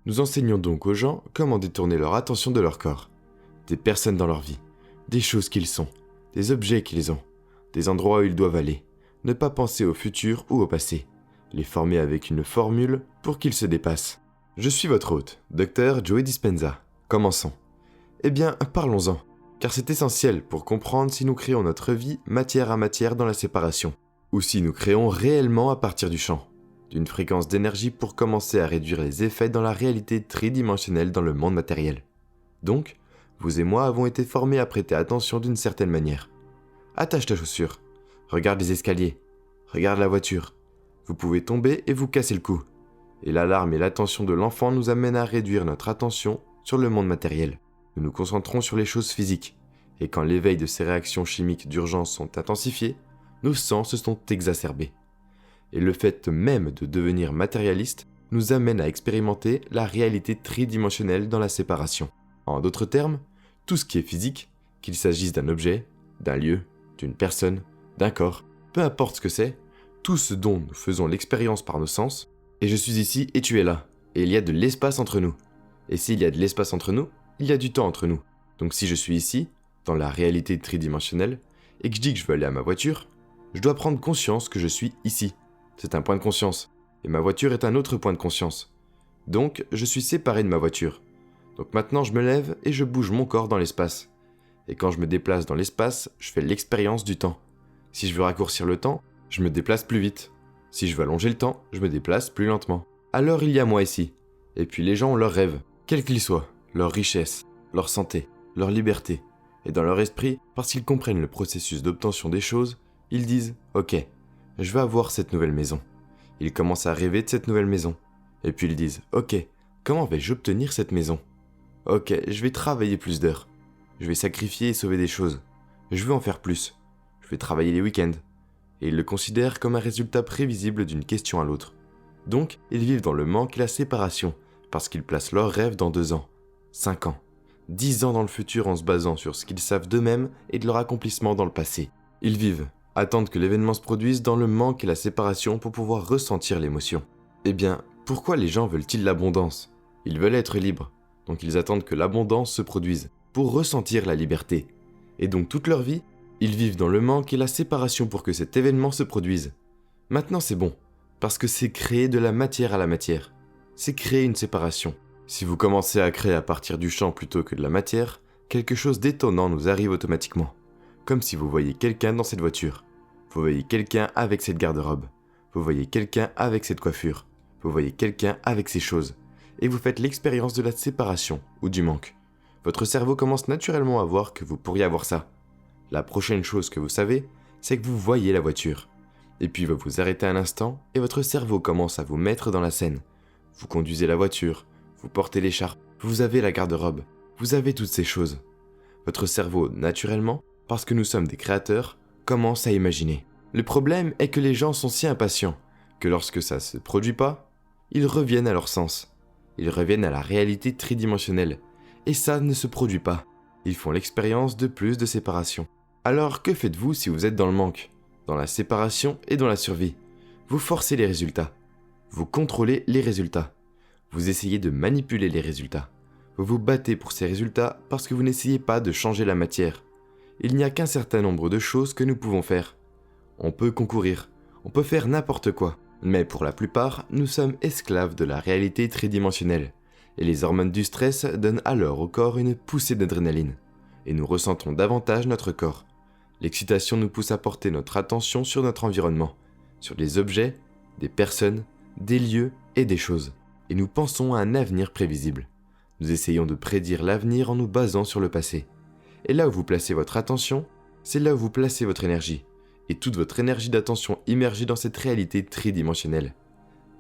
Nous enseignons donc aux gens comment détourner leur attention de leur corps, des personnes dans leur vie, des choses qu'ils sont, des objets qu'ils ont, des endroits où ils doivent aller, ne pas penser au futur ou au passé, les former avec une formule pour qu'ils se dépassent. Je suis votre hôte, Dr Joey Dispenza. Commençons. Eh bien, parlons-en, car c'est essentiel pour comprendre si nous créons notre vie matière à matière dans la séparation, ou si nous créons réellement à partir du champ, d'une fréquence d'énergie pour commencer à réduire les effets dans la réalité tridimensionnelle dans le monde matériel. Donc, vous et moi avons été formés à prêter attention d'une certaine manière. Attache ta chaussure, regarde les escaliers, regarde la voiture. Vous pouvez tomber et vous casser le cou. Et l'alarme et l'attention de l'enfant nous amènent à réduire notre attention sur le monde matériel. Nous nous concentrons sur les choses physiques. Et quand l'éveil de ces réactions chimiques d'urgence sont intensifiées, nos sens se sont exacerbés. Et le fait même de devenir matérialiste nous amène à expérimenter la réalité tridimensionnelle dans la séparation. En d'autres termes, tout ce qui est physique, qu'il s'agisse d'un objet, d'un lieu, d'une personne, d'un corps, peu importe ce que c'est, tout ce dont nous faisons l'expérience par nos sens, et je suis ici et tu es là, et il y a de l'espace entre nous. Et s'il y a de l'espace entre nous, il y a du temps entre nous. Donc si je suis ici, dans la réalité tridimensionnelle, et que je dis que je veux aller à ma voiture, je dois prendre conscience que je suis ici. C'est un point de conscience, et ma voiture est un autre point de conscience. Donc je suis séparé de ma voiture. Donc maintenant je me lève et je bouge mon corps dans l'espace. Et quand je me déplace dans l'espace, je fais l'expérience du temps. Si je veux raccourcir le temps, je me déplace plus vite. Si je veux allonger le temps, je me déplace plus lentement. Alors il y a moi ici. Et puis les gens ont leurs rêves, quels qu'ils soient, leur richesse, leur santé, leur liberté. Et dans leur esprit, parce qu'ils comprennent le processus d'obtention des choses, ils disent « Ok, je vais avoir cette nouvelle maison ». Ils commencent à rêver de cette nouvelle maison. Et puis ils disent « Ok, comment vais-je obtenir cette maison ? Ok, je vais travailler plus d'heures. Je vais sacrifier et sauver des choses. Je veux en faire plus. Je vais travailler les week-ends. » Et ils le considèrent comme un résultat prévisible d'une question à l'autre. Donc, ils vivent dans le manque et la séparation, parce qu'ils placent leurs rêves dans 2 ans, 5 ans, 10 ans dans le futur en se basant sur ce qu'ils savent d'eux-mêmes et de leur accomplissement dans le passé. Ils vivent, attendent que l'événement se produise dans le manque et la séparation pour pouvoir ressentir l'émotion. Eh bien, pourquoi les gens veulent-ils l'abondance ? Ils veulent être libres, donc ils attendent que l'abondance se produise, pour ressentir la liberté. Et donc toute leur vie, ils vivent dans le manque et la séparation pour que cet événement se produise. Maintenant c'est bon, parce que c'est créer de la matière à la matière. C'est créer une séparation. Si vous commencez à créer à partir du champ plutôt que de la matière, quelque chose d'étonnant nous arrive automatiquement. Comme si vous voyez quelqu'un dans cette voiture. Vous voyez quelqu'un avec cette garde-robe. Vous voyez quelqu'un avec cette coiffure. Vous voyez quelqu'un avec ces choses. Et vous faites l'expérience de la séparation ou du manque. Votre cerveau commence naturellement à voir que vous pourriez avoir ça. La prochaine chose que vous savez, c'est que vous voyez la voiture. Et puis vous vous arrêtez un instant et votre cerveau commence à vous mettre dans la scène. Vous conduisez la voiture, vous portez l'écharpe, vous avez la garde-robe, vous avez toutes ces choses. Votre cerveau, naturellement, parce que nous sommes des créateurs, commence à imaginer. Le problème est que les gens sont si impatients que lorsque ça ne se produit pas, ils reviennent à leur sens. Ils reviennent à la réalité tridimensionnelle. Et ça ne se produit pas. Ils font l'expérience de plus de séparation. Alors que faites-vous si vous êtes dans le manque, dans la séparation et dans la survie ? Vous forcez les résultats. Vous contrôlez les résultats. Vous essayez de manipuler les résultats. Vous vous battez pour ces résultats parce que vous n'essayez pas de changer la matière. Il n'y a qu'un certain nombre de choses que nous pouvons faire. On peut concourir, on peut faire n'importe quoi. Mais pour la plupart, nous sommes esclaves de la réalité tridimensionnelle. Et les hormones du stress donnent alors au corps une poussée d'adrénaline. Et nous ressentons davantage notre corps. L'excitation nous pousse à porter notre attention sur notre environnement, sur des objets, des personnes, des lieux et des choses. Et nous pensons à un avenir prévisible. Nous essayons de prédire l'avenir en nous basant sur le passé. Et là où vous placez votre attention, c'est là où vous placez votre énergie. Et toute votre énergie d'attention immergée dans cette réalité tridimensionnelle.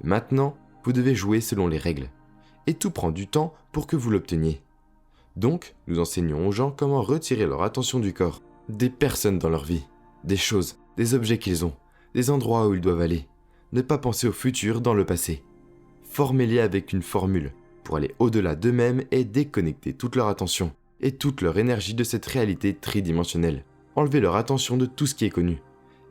Maintenant, vous devez jouer selon les règles. Et tout prend du temps pour que vous l'obteniez. Donc, nous enseignons aux gens comment retirer leur attention du corps, des personnes dans leur vie, des choses, des objets qu'ils ont, des endroits où ils doivent aller. Ne pas penser au futur dans le passé. Formez-les avec une formule pour aller au-delà d'eux-mêmes et déconnecter toute leur attention et toute leur énergie de cette réalité tridimensionnelle. Enlevez leur attention de tout ce qui est connu.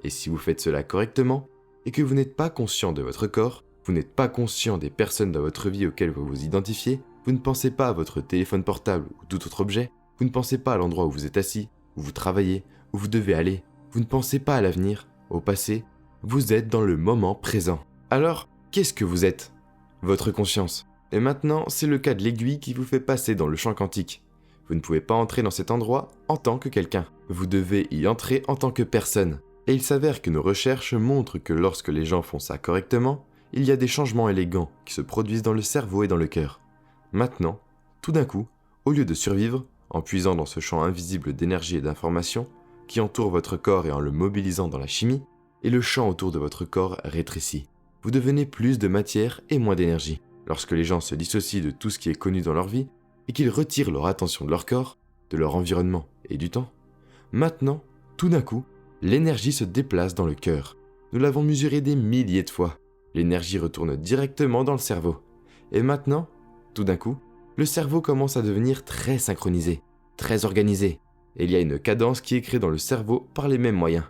Et si vous faites cela correctement et que vous n'êtes pas conscient de votre corps, Vous n'êtes pas conscient des personnes dans votre vie auxquelles vous vous identifiez, vous ne pensez pas à votre téléphone portable ou tout autre objet, vous ne pensez pas à l'endroit où vous êtes assis, où vous travaillez, où vous devez aller, vous ne pensez pas à l'avenir, au passé, vous êtes dans le moment présent. Alors, qu'est-ce que vous êtes ? Votre conscience. Et maintenant, c'est le cas de l'aiguille qui vous fait passer dans le champ quantique. Vous ne pouvez pas entrer dans cet endroit en tant que quelqu'un. Vous devez y entrer en tant que personne. Et il s'avère que nos recherches montrent que lorsque les gens font ça correctement, il y a des changements élégants qui se produisent dans le cerveau et dans le cœur. Maintenant, tout d'un coup, au lieu de survivre, en puisant dans ce champ invisible d'énergie et d'information qui entoure votre corps et en le mobilisant dans la chimie, et le champ autour de votre corps rétrécit. Vous devenez plus de matière et moins d'énergie. Lorsque les gens se dissocient de tout ce qui est connu dans leur vie et qu'ils retirent leur attention de leur corps, de leur environnement et du temps, maintenant, tout d'un coup, l'énergie se déplace dans le cœur. Nous l'avons mesuré des milliers de fois. L'énergie retourne directement dans le cerveau. Et maintenant, tout d'un coup, le cerveau commence à devenir très synchronisé, très organisé. Et il y a une cadence qui est créée dans le cerveau par les mêmes moyens.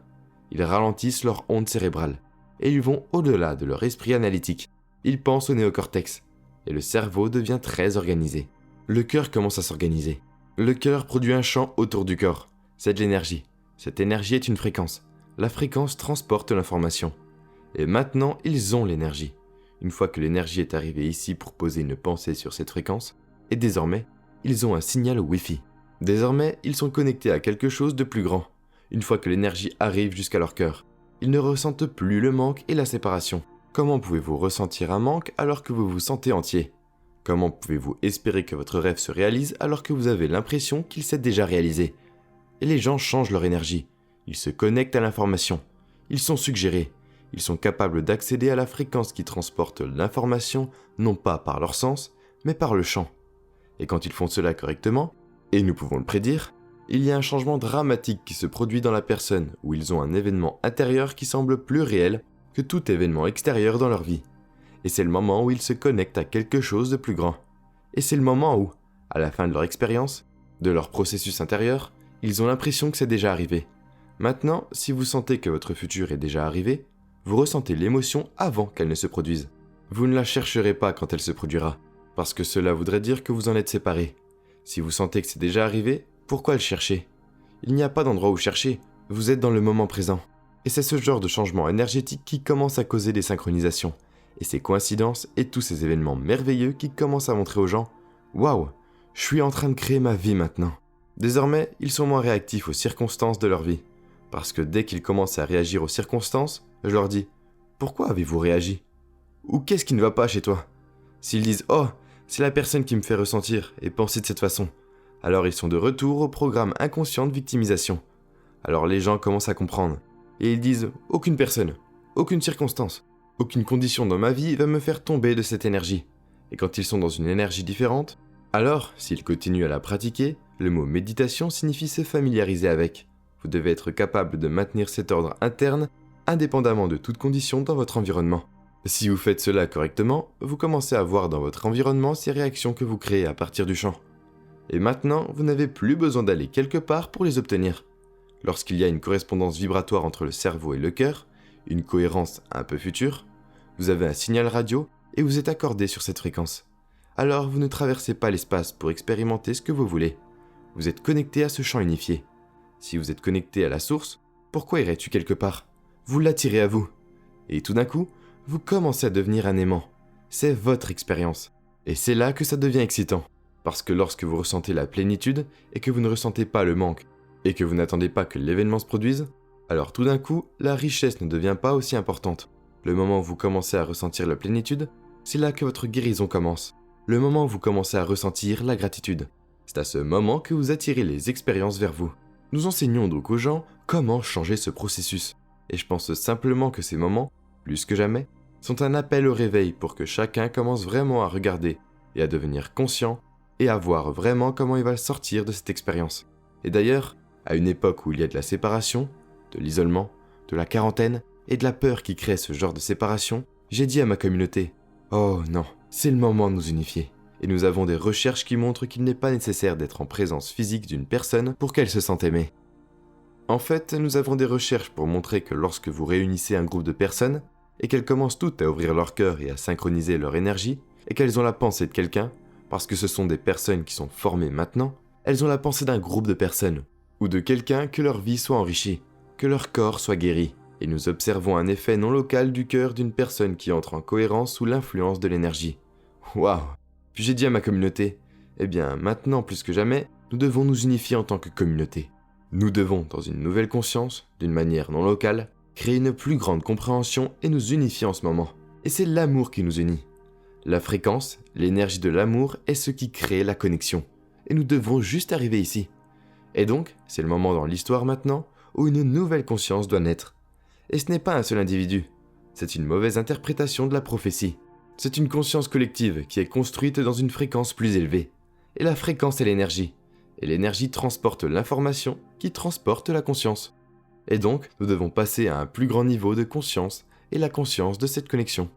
Ils ralentissent leur onde cérébrale. Et ils vont au-delà de leur esprit analytique. Ils pensent au néocortex. Et le cerveau devient très organisé. Le cœur commence à s'organiser. Le cœur produit un champ autour du corps. C'est de l'énergie. Cette énergie est une fréquence. La fréquence transporte l'information. Et maintenant, ils ont l'énergie. Une fois que l'énergie est arrivée ici pour poser une pensée sur cette fréquence, et désormais, ils ont un signal Wi-Fi. Désormais, ils sont connectés à quelque chose de plus grand. Une fois que l'énergie arrive jusqu'à leur cœur, ils ne ressentent plus le manque et la séparation. Comment pouvez-vous ressentir un manque alors que vous vous sentez entier ? Comment pouvez-vous espérer que votre rêve se réalise alors que vous avez l'impression qu'il s'est déjà réalisé ? Et les gens changent leur énergie. Ils se connectent à l'information. Ils sont suggérés. Ils sont capables d'accéder à la fréquence qui transporte l'information, non pas par leur sens, mais par le champ. Et quand ils font cela correctement, et nous pouvons le prédire, il y a un changement dramatique qui se produit dans la personne où ils ont un événement intérieur qui semble plus réel que tout événement extérieur dans leur vie. Et c'est le moment où ils se connectent à quelque chose de plus grand. Et c'est le moment où, à la fin de leur expérience, de leur processus intérieur, ils ont l'impression que c'est déjà arrivé. Maintenant, si vous sentez que votre futur est déjà arrivé, vous ressentez l'émotion avant qu'elle ne se produise. Vous ne la chercherez pas quand elle se produira, parce que cela voudrait dire que vous en êtes séparés. Si vous sentez que c'est déjà arrivé, pourquoi le chercher ? Il n'y a pas d'endroit où chercher, vous êtes dans le moment présent. Et c'est ce genre de changement énergétique qui commence à causer des synchronisations, et ces coïncidences et tous ces événements merveilleux qui commencent à montrer aux gens « Waouh, je suis en train de créer ma vie maintenant ». Désormais, ils sont moins réactifs aux circonstances de leur vie, parce que dès qu'ils commencent à réagir aux circonstances, je leur dis « Pourquoi avez-vous réagi ? Ou qu'est-ce qui ne va pas chez toi ?» S'ils disent « Oh, c'est la personne qui me fait ressentir et penser de cette façon », alors ils sont de retour au programme inconscient de victimisation. Alors les gens commencent à comprendre, et ils disent « Aucune personne, aucune circonstance, aucune condition dans ma vie va me faire tomber de cette énergie. » Et quand ils sont dans une énergie différente, alors, s'ils continuent à la pratiquer, le mot méditation signifie se familiariser avec. Vous devez être capable de maintenir cet ordre interne indépendamment de toute condition dans votre environnement. Si vous faites cela correctement, vous commencez à voir dans votre environnement ces réactions que vous créez à partir du champ. Et maintenant, vous n'avez plus besoin d'aller quelque part pour les obtenir. Lorsqu'il y a une correspondance vibratoire entre le cerveau et le cœur, une cohérence un peu future, vous avez un signal radio et vous êtes accordé sur cette fréquence. Alors vous ne traversez pas l'espace pour expérimenter ce que vous voulez. Vous êtes connecté à ce champ unifié. Si vous êtes connecté à la source, pourquoi irais-tu quelque part ? Vous l'attirez à vous. Et tout d'un coup, vous commencez à devenir un aimant. C'est votre expérience. Et c'est là que ça devient excitant. Parce que lorsque vous ressentez la plénitude et que vous ne ressentez pas le manque, et que vous n'attendez pas que l'événement se produise, alors tout d'un coup, la richesse ne devient pas aussi importante. Le moment où vous commencez à ressentir la plénitude, c'est là que votre guérison commence. Le moment où vous commencez à ressentir la gratitude. C'est à ce moment que vous attirez les expériences vers vous. Nous enseignons donc aux gens comment changer ce processus. Et je pense simplement que ces moments, plus que jamais, sont un appel au réveil pour que chacun commence vraiment à regarder et à devenir conscient et à voir vraiment comment il va sortir de cette expérience. Et d'ailleurs, à une époque où il y a de la séparation, de l'isolement, de la quarantaine et de la peur qui crée ce genre de séparation, j'ai dit à ma communauté « Oh non, c'est le moment de nous unifier ». Et nous avons des recherches qui montrent qu'il n'est pas nécessaire d'être en présence physique d'une personne pour qu'elle se sente aimée. En fait, nous avons des recherches pour montrer que lorsque vous réunissez un groupe de personnes, et qu'elles commencent toutes à ouvrir leur cœur et à synchroniser leur énergie, et qu'elles ont la pensée de quelqu'un, parce que ce sont des personnes qui sont formées maintenant, elles ont la pensée d'un groupe de personnes, ou de quelqu'un que leur vie soit enrichie, que leur corps soit guéri, et nous observons un effet non local du cœur d'une personne qui entre en cohérence sous l'influence de l'énergie. Waouh! Puis j'ai dit à ma communauté, eh bien maintenant plus que jamais, nous devons nous unifier en tant que communauté. Nous devons, dans une nouvelle conscience, d'une manière non locale, créer une plus grande compréhension et nous unifier en ce moment. Et c'est l'amour qui nous unit. La fréquence, l'énergie de l'amour est ce qui crée la connexion. Et nous devons juste arriver ici. Et donc, c'est le moment dans l'histoire maintenant où une nouvelle conscience doit naître. Et ce n'est pas un seul individu. C'est une mauvaise interprétation de la prophétie. C'est une conscience collective qui est construite dans une fréquence plus élevée. Et la fréquence est l'énergie. Et l'énergie transporte l'information qui transporte la conscience. Et donc, nous devons passer à un plus grand niveau de conscience et la conscience de cette connexion.